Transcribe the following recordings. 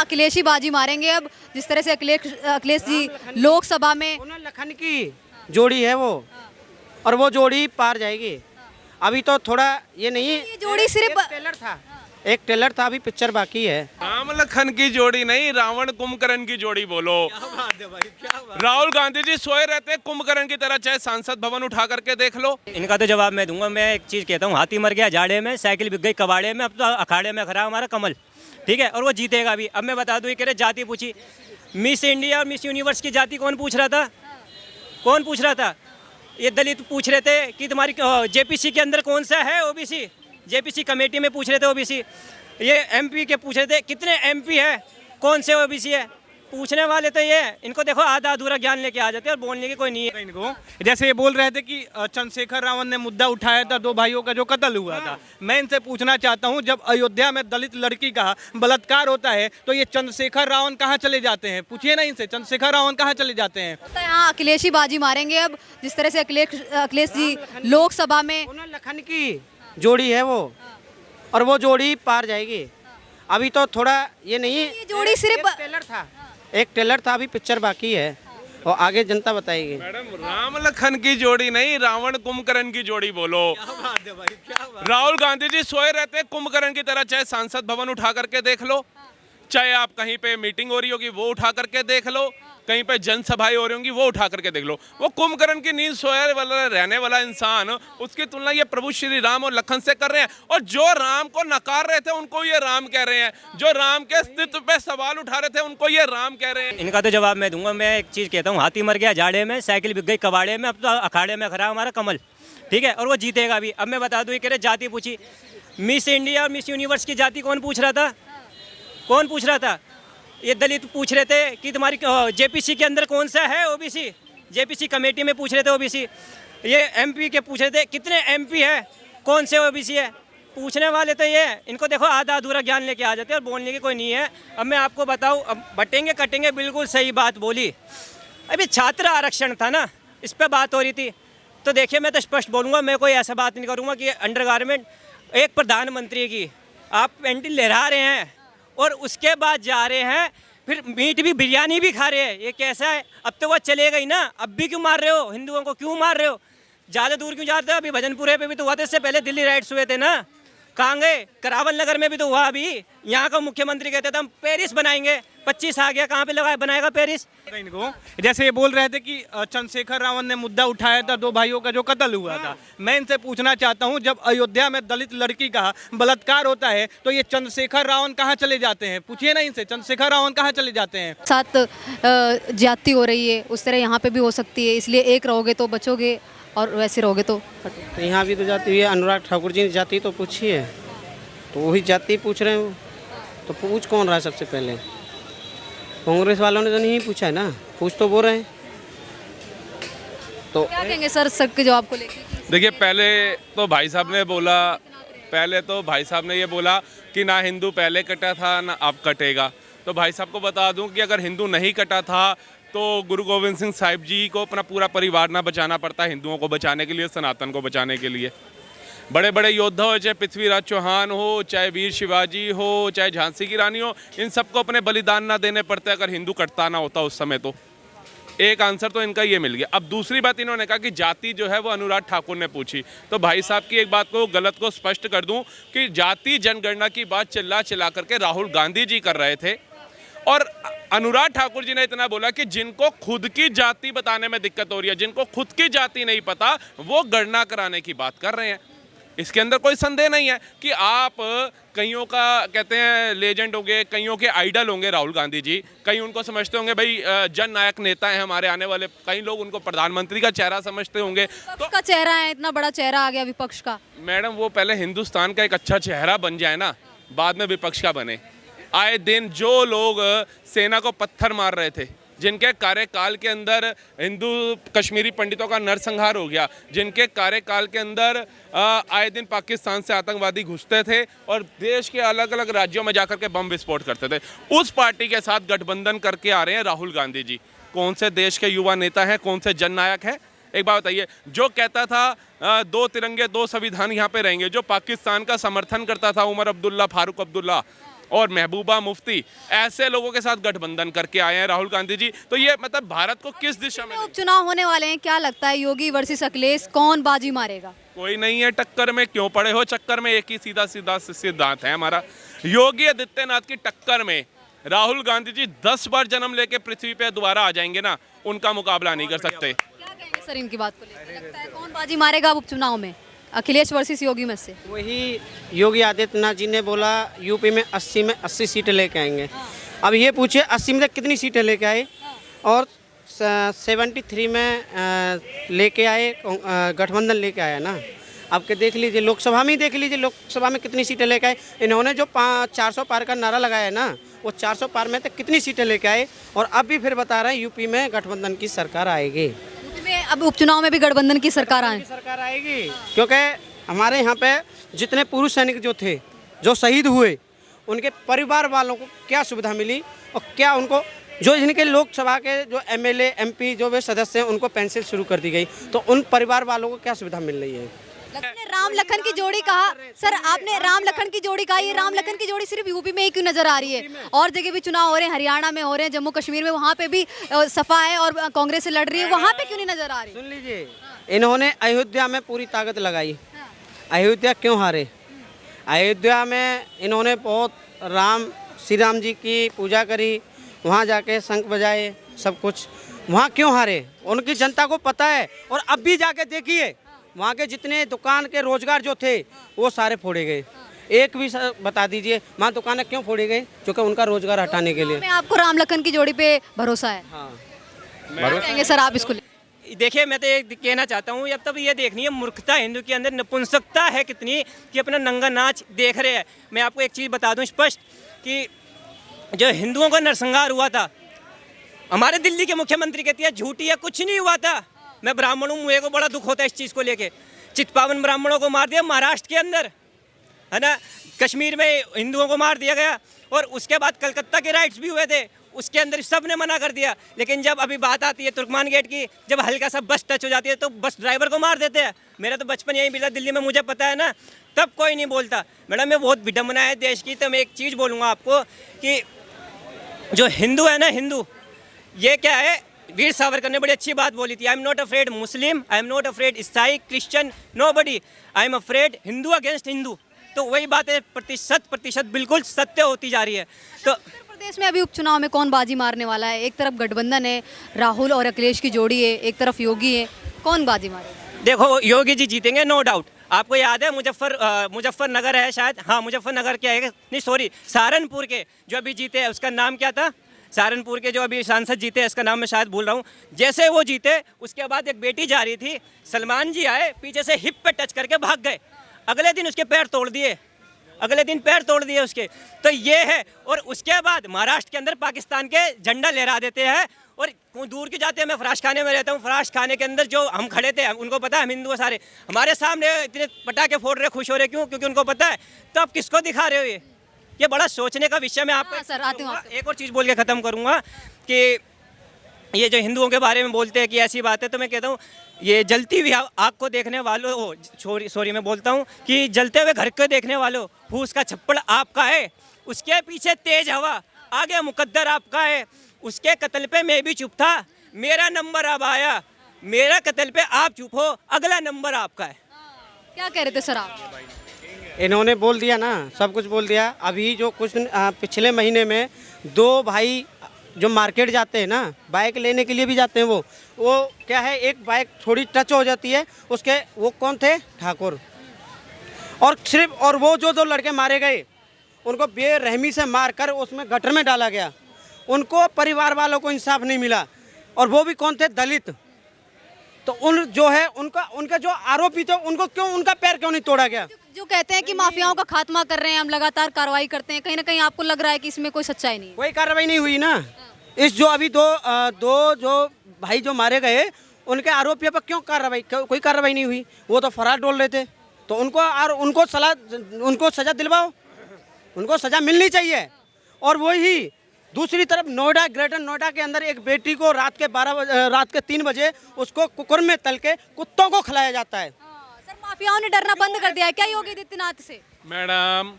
अखिलेश ही बाजी मारेंगे अब, जिस तरह से अखिलेश जी लोकसभा में। लखन की जोड़ी है वो, और वो जोड़ी पार जाएगी। अभी तो थोड़ा ये नहीं, ये जोड़ी सिर्फ एक ट्रेलर था, अभी पिक्चर बाकी है। राम लखन की जोड़ी नहीं, रावण कुंभकर्ण की जोड़ी बोलो। राहुल गांधी जी सोए रहते कुंभकर्ण की तरह, चाहे सांसद भवन उठा करके देख लो। इनका तो जवाब मैं दूंगा। मैं एक चीज़ कहता हूँ, हाथी मर गया जाड़े में, साइकिल बिक गई कबाड़े में, अब तो अखाड़े में खड़ा हमारा कमल, ठीक है, और वो जीतेगा भी। अब मैं बता दूँ, ये कह रहे जाति पूछी, मिस इंडिया और मिस यूनिवर्स की जाति कौन पूछ रहा था? कौन पूछ रहा था? ये दलित पूछ रहे थे कि तुम्हारी जेपीसी के अंदर कौन सा है ओबीसी, जेपीसी कमेटी में पूछ रहे थे ओबीसी। ये एमपी के पूछ रहे थे कितने एमपी है, कौन से ओबीसी है। पूछने वाले तो ये, इनको देखो आधा अधूरा ज्ञान लेके आ जाते हैं और बोलने की कोई नहीं है इनको। जैसे ये बोल रहे थे कि चंद्रशेखर रावण ने मुद्दा उठाया था दो भाइयों का जो कत्ल हुआ था। मैं इनसे पूछना चाहता हूं, जब अयोध्या में दलित लड़की का बलात्कार होता है तो ये चंद्रशेखर रावण कहां चले जाते हैं? पूछिए ना इनसे, चंद्रशेखर रावण कहां चले जाते हैं? तो यहाँ अखिलेश ही बाजी मारेंगे अब, जिस तरह से अखिलेश जी लोकसभा में। लखन की जोड़ी है वो, और वो जोड़ी पार जाएगी। अभी तो थोड़ा ये नहीं, ये जोड़ी सिर्फ एक ट्रेलर था, अभी पिक्चर बाकी है, और आगे जनता बताएगी। मैडम, राम लखन की जोड़ी नहीं, रावण कुंभकर्ण की जोड़ी बोलो। राहुल गांधी जी सोए रहते कुंभकर्ण की तरह, चाहे सांसद भवन उठा करके देख लो, चाहे आप कहीं पे मीटिंग हो रही होगी वो उठा करके देख लो, कहीं पे जनसभाएं हो रही होंगी वो उठा करके देख लो। वो कुंभकर्ण की नींद सोए वाला रहने वाला इंसान, उसकी तुलना ये प्रभु श्री राम और लखन से कर रहे हैं। और जो राम को नकार रहे थे उनको ये राम कह रहे हैं, जो राम के अस्तित्व पे सवाल उठा रहे थे उनको ये राम कह रहे हैं। इनका तो जवाब मैं दूंगा। मैं एक चीज़ कहता हूँ, हाथी मर गया जाड़े में, साइकिल बिक गई कबाड़े में, अब तो अखाड़े में खड़ा हमारा कमल, ठीक है, और वो जीतेगा भी। अब मैं बता दूँ, ये कह रहे जाति पूछी, मिस इंडिया और मिस यूनिवर्स की जाति कौन पूछ रहा था? कौन पूछ रहा था? ये दलित पूछ रहे थे कि तुम्हारी जेपीसी के अंदर कौन सा है ओबीसी, जेपीसी कमेटी में पूछ रहे थे ओबीसी। ये एमपी के पूछ रहे थे कितने एमपी है, कौन से ओबीसी है। पूछने वाले तो ये, इनको देखो आधा अधूरा ज्ञान लेके आ जाते हैं और बोलने की कोई नहीं है। अब मैं आपको बताऊं, अब बटेंगे कटेंगे, बिल्कुल सही बात बोली। अभी छात्र आरक्षण था ना, इस पर बात हो रही थी, तो देखिए मैं तो स्पष्ट बोलूँगा, मैं कोई ऐसा बात नहीं करूँगा कि अंडर गारमेंट एक प्रधानमंत्री की आप पेंटिंग लहरा रहे हैं और उसके बाद जा रहे हैं फिर मीट भी, बिरयानी भी खा रहे हैं। ये कैसा है? अब तो वो चलेगा ही ना, अब भी क्यों मार रहे हो हिंदुओं को, क्यों मार रहे हो? ज़्यादा दूर क्यों जाते हो? अभी भजनपुरे पे भी तो हुआ था, इससे पहले दिल्ली राइट्स हुए थे ना, कहाँ गए? करावल नगर में भी तो हुआ। अभी यहाँ का मुख्यमंत्री कहते थे हम पेरिस बनाएंगे, 25 आ गया, कहाँ पे लगा बनाएगा पेरिस? इनको। जैसे ये बोल रहे थे कि चंद्रशेखर रावण ने मुद्दा उठाया था दो भाइयों का जो कत्ल हुआ था। मैं इनसे पूछना चाहता हूं, जब अयोध्या में दलित लड़की का बलात्कार होता है तो ये चंद्रशेखर रावण कहां चले जाते हैं? पूछिए ना इनसे, चंद्रशेखर रावण कहां चले जाते हैं? साथ ज्यादती हो रही है, उस तरह यहाँ पे भी हो सकती है, इसलिए एक रहोगे तो बचोगे और वैसे रहोगे तो यहाँ भी तो जाती हुई है। अनुराग ठाकुर जी ने जाति तो पूछी है, तो वही जाति पूछ रहे हैं। तो पूछ कौन रहा है सबसे पहले? कांग्रेस वालों ने तो नहीं पूछा है ना, पूछ तो बोल रहे हैं। तो क्या कहेंगे सर सबके जवाब को लेकर? देखिए, पहले तो भाई साहब ने ये बोला कि ना हिंदू पहले कटा था ना अब कटेगा। तो भाई साहब को बता दूं कि अगर हिंदू नहीं कटा था तो गुरु गोविंद सिंह साहिब जी को अपना पूरा परिवार ना बचाना पड़ता हिंदुओं को बचाने के लिए, सनातन को बचाने के लिए। बड़े बड़े योद्धा हो, चाहे पृथ्वीराज चौहान हो, चाहे वीर शिवाजी हो, चाहे झांसी की रानी हो, इन सबको अपने बलिदान ना देने पड़ते अगर हिंदू कटता ना होता उस समय। तो एक आंसर तो इनका ये मिल गया। अब दूसरी बात इन्होंने कहा कि जाति जो है वो अनुराग ठाकुर ने पूछी। तो भाई साहब की एक बात को गलत को स्पष्ट कर दूं कि जाति जनगणना की बात चिल्ला करके राहुल गांधी जी कर रहे थे, और अनुराग ठाकुर जी ने इतना बोला कि जिनको खुद की जाति बताने में दिक्कत हो रही है, जिनको खुद की जाति नहीं पता, वो गणना कराने की बात कर रहे हैं। इसके अंदर कोई संदेह नहीं है कि आप कईयों का कहते हैं लेजेंड होंगे, कईयों के आइडल होंगे राहुल गांधी जी, कई उनको समझते होंगे भाई जन नायक नेता हैं हमारे आने वाले, कई लोग उनको प्रधानमंत्री का चेहरा समझते होंगे। तो का चेहरा है, इतना बड़ा चेहरा आ गया विपक्ष का। मैडम, वो पहले हिंदुस्तान का एक अच्छा चेहरा बन जाए ना, बाद में विपक्ष का बने। आए दिन जो लोग सेना को पत्थर मार रहे थे, जिनके कार्यकाल के अंदर हिंदू कश्मीरी पंडितों का नरसंहार हो गया, जिनके कार्यकाल के अंदर आए दिन पाकिस्तान से आतंकवादी घुसते थे और देश के अलग अलग राज्यों में जाकर के बम विस्फोट करते थे, उस पार्टी के साथ गठबंधन करके आ रहे हैं राहुल गांधी जी। कौन से देश के युवा नेता हैं, कौन से जननायक हैं? एक बात बताइए, जो कहता था 2 तिरंगे 2 संविधान यहाँ पे रहेंगे, जो पाकिस्तान का समर्थन करता था उमर अब्दुल्ला, फारूक अब्दुल्ला, और महबूबा मुफ्ती, ऐसे लोगों के साथ गठबंधन करके आए हैं राहुल गांधी जी। तो ये मतलब भारत को किस दिशा में उपचुनाव होने वाले हैं, क्या लगता है योगी वर्सेस अखिलेश कौन बाजी मारेगा? कोई नहीं है टक्कर में, क्यों पड़े हो चक्कर में, एक ही सीधा सीधा सिद्धांत है हमारा। योगी आदित्यनाथ की टक्कर में राहुल गांधी जी 10 बार जन्म लेके पृथ्वी पे दोबारा आ जाएंगे ना, उनका मुकाबला नहीं कर सकते। क्या कहेंगे सर इनकी बात को लेकर? लगता है कौन बाजी मारेगा अब उपचुनाव में, अखिलेश वर्सेस योगी में से? वही योगी आदित्यनाथ जी ने बोला यूपी में 80 सीटें लेके आएंगे। अब ये पूछिए 80 में से कितनी सीटें लेके आए, और 73 में लेके आए, गठबंधन लेके आया ना। अब के देख लीजिए लोकसभा में ही देख लीजिए, लोकसभा में कितनी सीटें लेके आए। इन्होंने जो 400 पार का नारा लगाया है ना, वो 400 पार में तक कितनी सीटें लेके आए, और अब भी फिर बता रहे हैं यूपी में गठबंधन की सरकार आएगी। यूपी में अब उपचुनाव में भी गठबंधन की सरकार आएगी, क्योंकि हमारे यहाँ पे जितने पूर्व सैनिक जो थे, जो शहीद हुए, उनके परिवार वालों को क्या सुविधा मिली, और क्या उनको जो इनके लोकसभा के जो एमएलए एमपी जो वे सदस्य हैं उनको पेंशन शुरू कर दी गई, तो उन परिवार वालों को क्या सुविधा मिल रही है? आपने राम लखन की जोड़ी कहा सर, आपने राम लखन की जोड़ी कहा, ये राम लखन की जोड़ी सिर्फ यूपी में ही क्यों नजर आ रही है? और जगह भी चुनाव हो रहे हैं, हरियाणा में हो रहे हैं, जम्मू कश्मीर में, वहाँ पे भी सपा है और कांग्रेस से लड़ रही है, वहाँ पे क्यों नहीं नजर आ रही? सुन लीजिए, इन्होंने अयोध्या में पूरी ताकत लगाई। अयोध्या क्यों हारे? अयोध्या में इन्होंने बहुत श्री राम जी की पूजा करी, वहाँ जाके शंख बजाए, सब कुछ। वहाँ क्यों हारे? उनकी जनता को पता है। और अब भी जाके देखिए, वहाँ के जितने दुकान के रोजगार जो थे वो सारे फोड़े गए। एक भी बता दीजिए वहाँ दुकानें क्यों फोड़ी गई? क्योंकि उनका रोजगार हटाने के लिए। आपको राम लखन की जोड़ी पे भरोसा है? हाँ, क्या कहेंगे सर आप इसको? देखिए, मैं तो ये कहना चाहता हूँ, अब तब ये देखनी है मूर्खता हिंदू के अंदर, नपुंसकता है कितनी कि अपना नंगा नाच देख रहे हैं। मैं आपको एक चीज़ बता दूँ स्पष्ट कि जो हिंदुओं का नरसंहार हुआ था, हमारे दिल्ली के मुख्यमंत्री कहती है झूठी है, कुछ नहीं हुआ था। मैं ब्राह्मण हूँ, मुझे को बड़ा दुख होता है इस चीज़ को लेके। चितपावन ब्राह्मणों को मार दिया महाराष्ट्र के अंदर, है ना, कश्मीर में हिंदुओं को मार दिया गया, और उसके बाद कलकत्ता के राइट्स भी हुए थे, उसके अंदर सब ने मना कर दिया। लेकिन जब अभी बात आती है तुर्कमान गेट की, जब हल्का सा बस टच हो जाती है तो बस ड्राइवर को मार देते हैं। मेरा तो बचपन यहीं बीता दिल्ली में, मुझे पता है ना, तब कोई नहीं बोलता। मैडम, मैं बहुत विडम्बना है देश की। तो मैं एक चीज़ बोलूँगा आपको कि जो हिंदू है ना, हिंदू, ये क्या है, वीर सावरकर ने बड़ी अच्छी बात बोली थी, I am not afraid Muslim, I am not afraid ईसाई, Christian, nobody, I am afraid Hindu against Hindu. तो वही बात है, प्रतिशत बिल्कुल सत्य होती जा रही है। तो उत्तर प्रदेश में अभी उपचुनाव में कौन बाजी मारने वाला है? एक तरफ गठबंधन है, राहुल और अखिलेश की जोड़ी है, एक तरफ योगी है, कौन बाजी मारेगा? देखो, योगी जी जीतेंगे नो डाउट। आपको याद है मुजफ्फरनगर है शायद, हाँ मुजफ्फरनगर के है, नहीं सॉरी, सहारनपुर के जो अभी जीते हैं उसका नाम क्या था? सहारनपुर के जो अभी सांसद जीते हैं, इसका नाम मैं शायद भूल रहा हूँ। जैसे वो जीते, उसके बाद एक बेटी जा रही थी, सलमान जी आए, पीछे से हिप पे टच करके भाग गए, अगले दिन उसके पैर तोड़ दिए, अगले दिन पैर तोड़ दिए उसके। तो ये है। और उसके बाद महाराष्ट्र के अंदर पाकिस्तान के झंडा लहरा देते हैं, और दूर की जाते हैं। मैं फराश खाने में रहता हूँ, फराश खाने के अंदर जो हम खड़े थे, उनको पता है हम हिंदू सारे, हमारे सामने इतने पटाखे फोड़ रहे, खुश हो रहे, क्यों? क्योंकि उनको पता है। तो आप किसको दिखा रहे हो? ये बड़ा सोचने का विषय। मैं आपको सर आती हूँ, एक और चीज़ बोल के ख़त्म करूँगा कि ये जो हिंदुओं के बारे में बोलते हैं कि ऐसी बात है, तो मैं कहता हूँ ये जलती हुई आग को देखने वालों, सॉरी मैं बोलता हूँ कि जलते हुए घर को देखने वालों, फूस का छप्पड़ आपका है, उसके पीछे तेज हवा, आगे मुकद्दर आपका है। उसके कत्ल पे मैं भी चुप था, मेरा नंबर अब आया, मेरा कत्ल पे आप चुप हो, अगला नंबर आपका है। क्या कह रहे थे सर आप? इन्होंने बोल दिया ना, सब कुछ बोल दिया। अभी जो कुछ पिछले महीने में 2 भाई जो मार्केट जाते हैं ना, बाइक लेने के लिए भी जाते हैं, वो क्या है, एक बाइक थोड़ी टच हो जाती है उसके, वो कौन थे? ठाकुर। और सिर्फ, और वो जो 2 लड़के मारे गए, उनको बेरहमी से मारकर उसमें गटर में डाला गया, उनको परिवार वालों को इंसाफ नहीं मिला। और वो भी कौन थे? दलित। तो उन जो है उनका जो आरोपी थे, उनको क्यों, उनका पैर क्यों नहीं तोड़ा गया? जो कहते हैं कि माफियाओं का खात्मा कर रहे हैं, हम लगातार कार्रवाई करते हैं, कहीं ना कहीं आपको लग रहा है कि इसमें कोई सच्चाई नहीं है? कोई कार्रवाई नहीं हुई ना। इस जो अभी दो जो भाई जो मारे गए, उनके आरोपियों पर क्यों कार्रवाई, कोई कार्रवाई नहीं हुई? वो तो फरार डोल रहे थे। तो उनको सजा दिलवाओ, उनको सजा मिलनी चाहिए। और वही दूसरी तरफ नोएडा, ग्रेटर नोएडा के अंदर एक बेटी को रात के 3 बजे उसको कुकर में तल के कुत्तों को खिलाया जाता है। सर, माफियाओं ने डरना बंद कर दिया है क्या योगी आदित्यनाथ से? मैडम,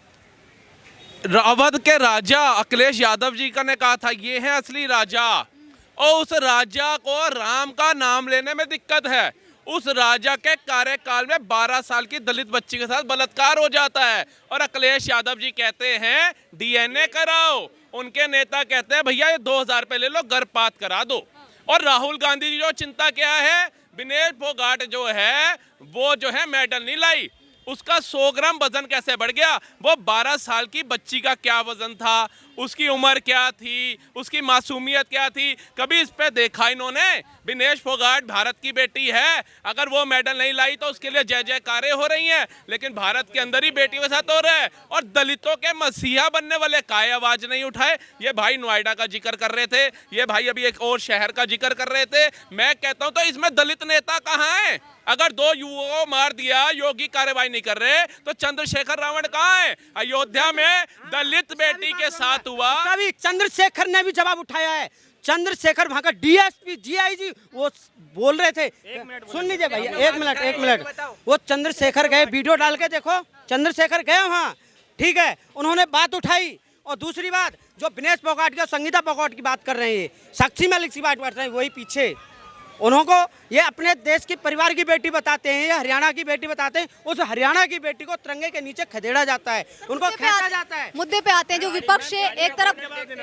अवध के राजा अखिलेश यादव जी का ने कहा था ये है असली राजा, और उस राजा को राम का नाम लेने में दिक्कत है। उस राजा के कार्यकाल में 12 साल की दलित बच्ची के साथ बलात्कार हो जाता है और अखिलेश यादव जी कहते हैं डीएनए कराओ। उनके नेता कहते हैं भैया ये 2000 रुपये ले लो, गर्भपात करा दो। और राहुल गांधी जी जो चिंता क्या है, विनेश फोगाट जो है वो जो है मेडल नहीं लाई, उसका 100 ग्राम वजन कैसे बढ़ गया? वो 12 साल की बच्ची का क्या वजन था, उसकी उम्र क्या थी, उसकी मासूमियत क्या थी, कभी इस पे देखा इन्होंने? विनेश फोगाट भारत की बेटी है, अगर वो मेडल नहीं लाई तो उसके लिए जय जयकारें हो रही हैं, लेकिन भारत के अंदर ही बेटियों के साथ हो रहा है। और दलितों के मसीहा बनने वाले काय आवाज नहीं उठाए। ये भाई नोएडा का जिक्र कर रहे थे, ये भाई अभी एक और शहर का जिक्र कर रहे थे। मैं कहता हूं तो इसमें दलित नेता कहाँ हैं? अगर 2 युवकों को मार दिया, योगी कार्रवाई नहीं कर रहे, तो चंद्रशेखर रावण कहाँ है? अयोध्या में दलित बेटी के साथ हुआ। तभी चंद्रशेखर ने भी जवाब उठाया है। चंद्रशेखर वहां का डीएसपी जीआईजी वो बोल रहे थे, सुन लीजिए भैया, एक मिनट। वो चंद्रशेखर गए, वीडियो डाल के देखो, चंद्रशेखर गए वहां, ठीक है, उन्होंने बात उठाई। और दूसरी बात, जो विनेश फोगाट की और संगीता फोगाट की बात कर रहे हैं, साक्षी मलिक की बात कर रहे हैं, वही पीछे उनको ये अपने देश की परिवार की बेटी बताते हैं, या हरियाणा की बेटी बताते हैं। उस हरियाणा की बेटी को तिरंगे के नीचे खदेड़ा जाता है, उनको खींचा जाता है। मुद्दे पे आते हैं, जो विपक्ष है एक तरफ